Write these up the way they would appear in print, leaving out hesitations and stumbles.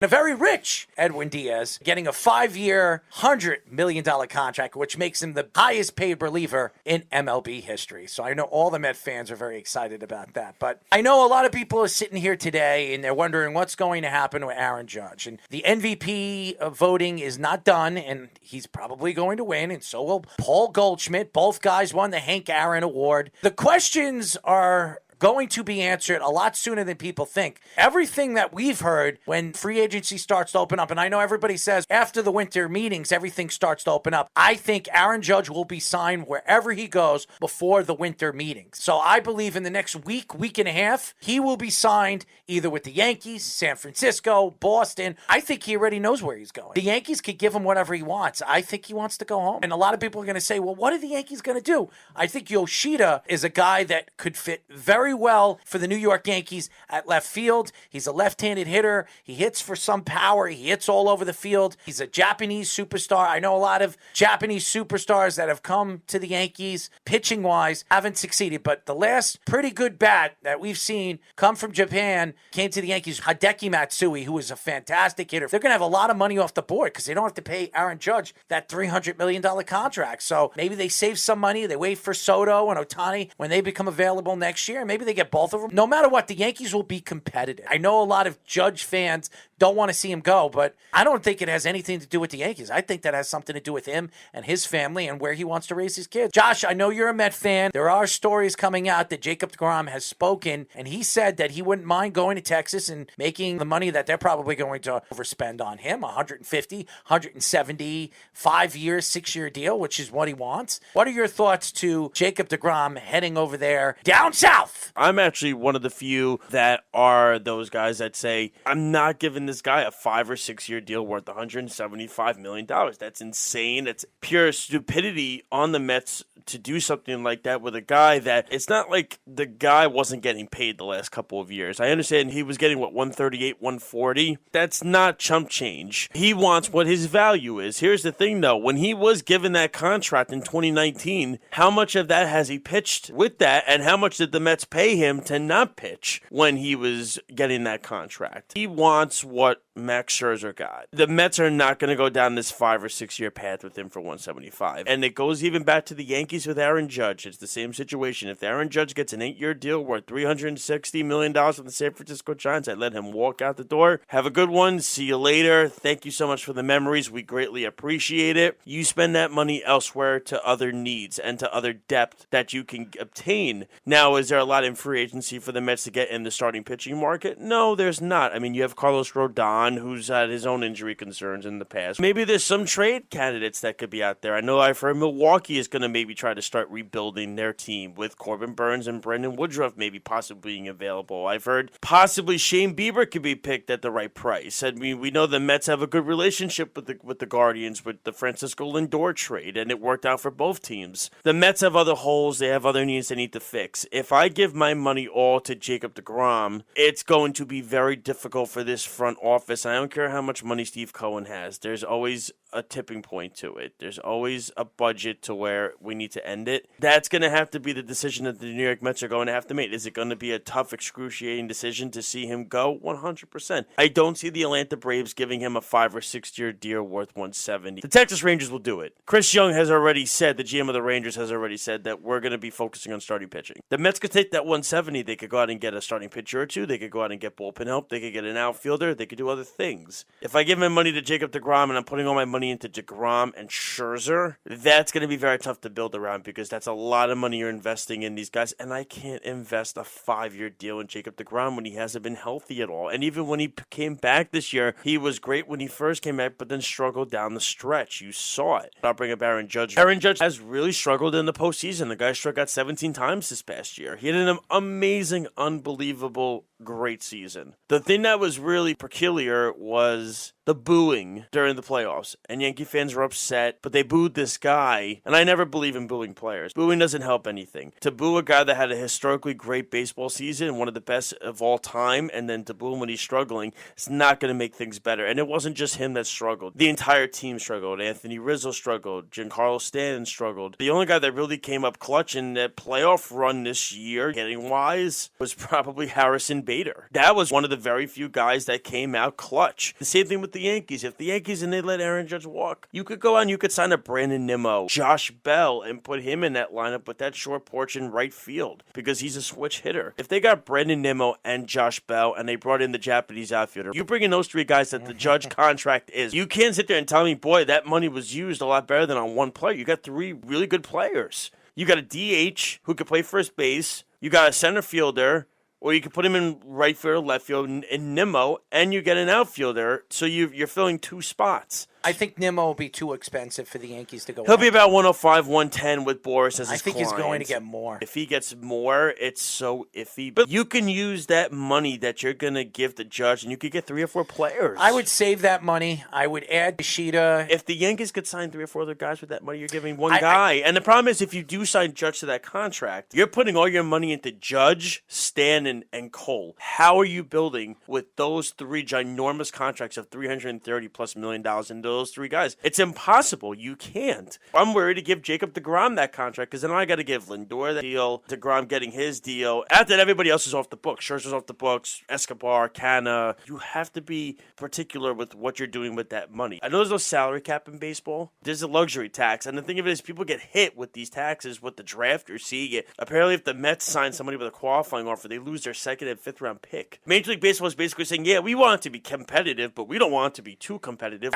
A very rich Edwin Diaz getting a 5-year, $100 million contract, which makes him the highest paid reliever in MLB history. So I know all the Met fans are very excited about that. But I know a lot of people are sitting here today and they're wondering what's going to happen with Aaron Judge. And the MVP voting is not done, and he's probably going to win, and so will Paul Goldschmidt. Both guys won the Hank Aaron Award. The questions are going to be answered a lot sooner than people think. Everything that we've heard when free agency starts to open up, and I know everybody says after the winter meetings, everything starts to open up. I think Aaron Judge will be signed wherever he goes before the winter meetings. So I believe in the next week and a half, he will be signed either with the Yankees, San Francisco, Boston. I think he already knows where he's going. The Yankees could give him whatever he wants. I think he wants to go home. And a lot of people are going to say, well, what are the Yankees going to do? I think Yoshida is a guy that could fit very well for the New York Yankees at left field. He's a left-handed hitter. He hits for some power. He hits all over the field. He's a Japanese superstar. I know a lot of Japanese superstars that have come to the Yankees, pitching-wise, haven't succeeded. But the last pretty good bat that we've seen come from Japan came to the Yankees, Hideki Matsui, who is a fantastic hitter. They're going to have a lot of money off the board because they don't have to pay Aaron Judge that $300 million contract. So maybe they save some money. They wait for Soto and Ohtani when they become available next year. Maybe they get both of them. No matter what, the Yankees will be competitive. I know a lot of Judge fans don't want to see him go, but I don't think it has anything to do with the Yankees. I think that has something to do with him and his family and where he wants to raise his kids. Josh, I know you're a Met fan. There are stories coming out that Jacob deGrom has spoken, and he said that he wouldn't mind going to Texas and making the money that they're probably going to overspend on him, 150, 170, 5 years, 6-year deal, which is what he wants. What are your thoughts to Jacob deGrom heading over there down south? I'm actually one of the few that are those guys that say, I'm not giving this guy a 5 or 6 year deal worth $175 million. That's insane. That's pure stupidity on the Mets to do something like that with a guy that it's not like the guy wasn't getting paid the last couple of years. I understand he was getting, 138, 140? That's not chump change. He wants what his value is. Here's the thing, though. When he was given that contract in 2019, how much of that has he pitched with that, and how much did the Mets pay him to not pitch when he was getting that contract? He wants what Max Scherzer got. The Mets are not going to go down this 5 or 6 year path with him for 175. And it goes even back to the Yankees with Aaron Judge. It's the same situation. If Aaron Judge gets an 8-year deal worth $360 million from the San Francisco Giants, I'd let him walk out the door. Have a good one. See you later. Thank you so much for the memories. We greatly appreciate it. You spend that money elsewhere to other needs and to other depth that you can obtain. Now, is there a lot in free agency for the Mets to get in the starting pitching market? No, there's not. I mean, you have Carlos Rodon, who's had his own injury concerns in the past. Maybe there's some trade candidates that could be out there. I know I've heard Milwaukee is going to maybe try to start rebuilding their team with Corbin Burns and Brendan Woodruff maybe possibly being available. I've heard possibly Shane Bieber could be picked at the right price. I mean, we know the Mets have a good relationship with the Guardians with the Francisco Lindor trade, and it worked out for both teams. The Mets have other holes. They have other needs they need to fix. If I give my money all to Jacob deGrom, it's going to be very difficult for this front office. I don't care how much money Steve Cohen has. There's always a tipping point to it. There's always a budget to where we need to end it. That's going to have to be the decision that the New York Mets are going to have to make. Is it going to be a tough, excruciating decision to see him go? 100%. I don't see the Atlanta Braves giving him a 5 or 6 year deal worth 170. The Texas Rangers will do it. Chris Young has already said, the GM of the Rangers has already said that we're going to be focusing on starting pitching. The Mets could take that 170. They could go out and get a starting pitcher or two. They could go out and get bullpen help. They could get an outfielder. They could do other things. If I give my money to Jacob deGrom and I'm putting all my money into deGrom and Scherzer, that's going to be very tough to build around because that's a lot of money you're investing in these guys, and I can't invest a 5-year deal in Jacob deGrom when he hasn't been healthy at all. And even when he came back this year, he was great when he first came back, but then struggled down the stretch. You saw it. I'll bring up Aaron Judge. Aaron Judge has really struggled in the postseason. The guy struck out 17 times this past year. He had an amazing, unbelievable, great season. The thing that was really peculiar was the booing during the playoffs, and Yankee fans were upset, but they booed this guy, and I never believe in booing players. Booing doesn't help anything. To boo a guy that had a historically great baseball season, one of the best of all time, and then to boo him when he's struggling, it's not going to make things better. And it wasn't just him that struggled. The entire team struggled. Anthony Rizzo struggled. Giancarlo Stanton struggled. The only guy that really came up clutch in that playoff run this year, getting wise, was probably Harrison Bader. That was one of the very few guys that came out clutch. The same thing with the Yankees. If the Yankees and they let Aaron Judge walk, you could go out and you could sign a Brandon Nimmo, Josh Bell, and put him in that lineup with that short porch in right field because he's a switch hitter. If they got Brandon Nimmo and Josh Bell and they brought in the Japanese outfielder, you bring in those three guys that the Judge contract is. You can't sit there and tell me, boy, that money was used a lot better than on one player. You got three really good players. You got a DH who could play first base. You got a center fielder, or you could put him in right field or left field in Nimmo, and you get an outfielder, so you're filling two spots. I think Nimmo will be too expensive for the Yankees to go. He'll be about 105, 110 with Boris as his I think client. he's going to get more. If he gets more, it's so iffy. But you can use that money that you're going to give the Judge, and you could get 3 or 4 players. I would save that money. I would add Ishida. If the Yankees could sign 3 or 4 other guys with that money, you're giving one guy. And the problem is, if you do sign Judge to that contract, you're putting all your money into Judge, Stan, and Cole. How are you building with those 3 ginormous contracts of $330+ million in those 3 guys? It's impossible. You can't. I'm worried to give Jacob deGrom that contract because then I got to give Lindor that deal, deGrom getting his deal. After that, everybody else is off the books. Scherzer's off the books, Escobar, Canna. You have to be particular with what you're doing with that money. I know there's no salary cap in baseball. There's a luxury tax. And the thing of it is, people get hit with these taxes with the draft you're seeing it. Apparently, if the Mets sign somebody with a qualifying offer, they lose their 2nd and 5th round pick. Major League Baseball is basically saying, yeah, we want it to be competitive, but we don't want it to be too competitive.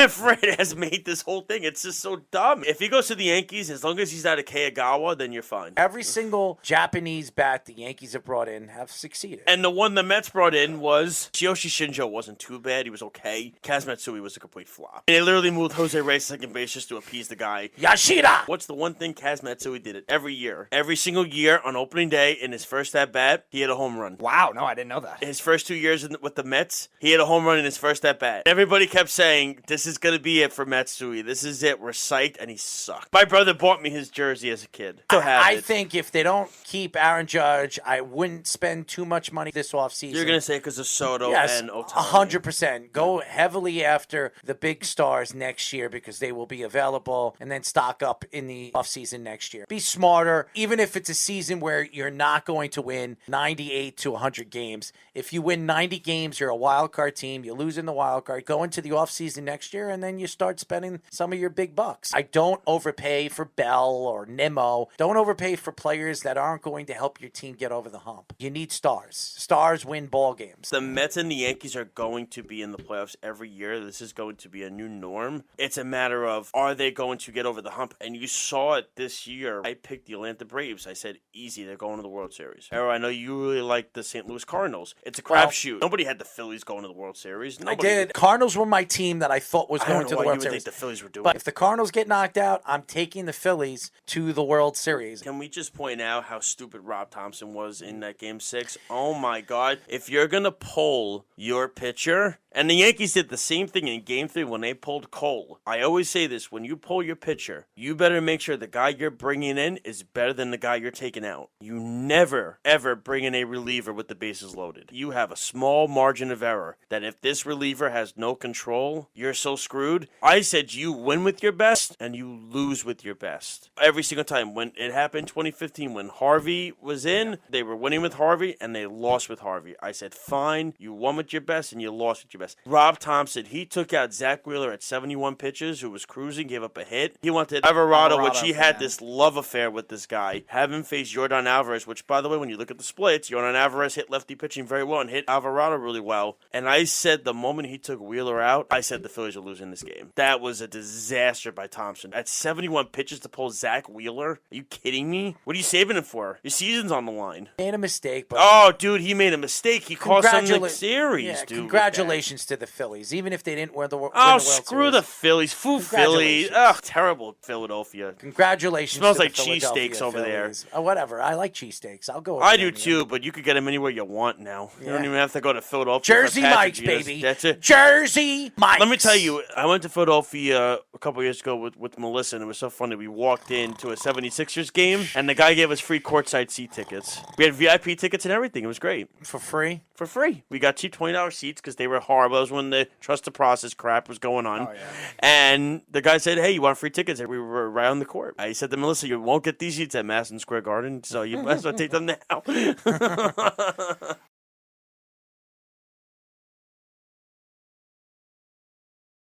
Fred has made this whole thing. It's just so dumb. If he goes to the Yankees, as long as he's out of Kayagawa, then you're fine. Every single Japanese bat the Yankees have brought in have succeeded. And the one the Mets brought in was Kiyoshi Shinjo. Wasn't too bad. He was okay. Kaz Matsui was a complete flop. And they literally moved Jose Reyes to second base just to appease the guy. Yashida! What's the one thing Kaz Matsui did it every year? Every single year on opening day in his first at-bat, he had a home run. Wow, no, I didn't know that. His first 2 years with the Mets, he had a home run in his first at-bat. Everybody kept saying, this is going to be it for Matsui. This is it. We're psyched, and he sucked. My brother bought me his jersey as a kid. I think if they don't keep Aaron Judge, I wouldn't spend too much money this offseason. You're going to say because of Soto and Ohtani. 100%. Go heavily after the big stars next year because they will be available, and then stock up in the offseason next year. Be smarter, even if it's a season where you're not going to win 98 to 100 games. If you win 90 games, you're a wild card team. You lose in the wild card. Go into the offseason next year, and then you start spending some of your big bucks. I don't overpay for Bell or Nimmo. Don't overpay for players that aren't going to help your team get over the hump. You need stars. Stars win ball games. The Mets and the Yankees are going to be in the playoffs every year. This is going to be a new norm. It's a matter of, are they going to get over the hump? And you saw it this year. I picked the Atlanta Braves. I said, easy, they're going to the World Series. Arrow, I know you really like the St. Louis Cardinals. It's a crapshoot. Nobody had the Phillies going to the World Series. Nobody. I did. Cardinals were my team that I thought was going to the World Series. The Phillies were doing. But if the Cardinals get knocked out, I'm taking the Phillies to the World Series. Can we just point out how stupid Rob Thompson was in that Game 6? Oh, my God. If you're going to pull your pitcher, and the Yankees did the same thing in Game 3 when they pulled Cole. I always say this, when you pull your pitcher, you better make sure the guy you're bringing in is better than the guy you're taking out. You never, ever bring in a reliever with the bases loaded. You have a small margin of error that if this reliever has no control, you're so screwed. I said you win with your best and you lose with your best. Every single time. When it happened in 2015, when Harvey was in, they were winning with Harvey and they lost with Harvey. I said, fine, you won with your best and you lost with your best. Rob Thompson, he took out Zack Wheeler at 71 pitches, who was cruising, gave up a hit. He wanted Alvarado, which he had this love affair with this guy. Have him face Yordan Alvarez, which, by the way, when you look at the splits, Yordan Alvarez hit lefty pitching very well and hit Alvarado really well. And I said the moment he took Wheeler out, I said the Phillies are losing this game. That was a disaster by Thompson. At 71 pitches to pull Zack Wheeler? Are you kidding me? What are you saving him for? Your season's on the line. Made a mistake, but... Oh, dude, he made a mistake. He cost them the series, dude. Congratulations to the Phillies, even if they didn't win the World Series. Oh, screw the Phillies. Foo Phillies. Ugh, terrible Philadelphia. Congratulations. Smells like cheesesteaks over there. Oh, whatever. I like cheesesteaks. I'll go with I do too, but you could get them anywhere you want now. Yeah. You don't even have to go to Philadelphia. Jersey Mike's, baby. That's it. Jersey Mike's. Let me tell you, I went to Philadelphia a couple years ago with Melissa, and it was so funny. We walked into a 76ers game, and the guy gave us free courtside seat tickets. We had VIP tickets and everything. It was great. For free? For free. We got cheap $20 seats because they were horrible. That was when the trust the process crap was going on. Oh, yeah. And the guy said, hey, you want free tickets? And we were right on the court. I said to Melissa, you won't get these seats at Madison Square Garden, so you might as well take them now.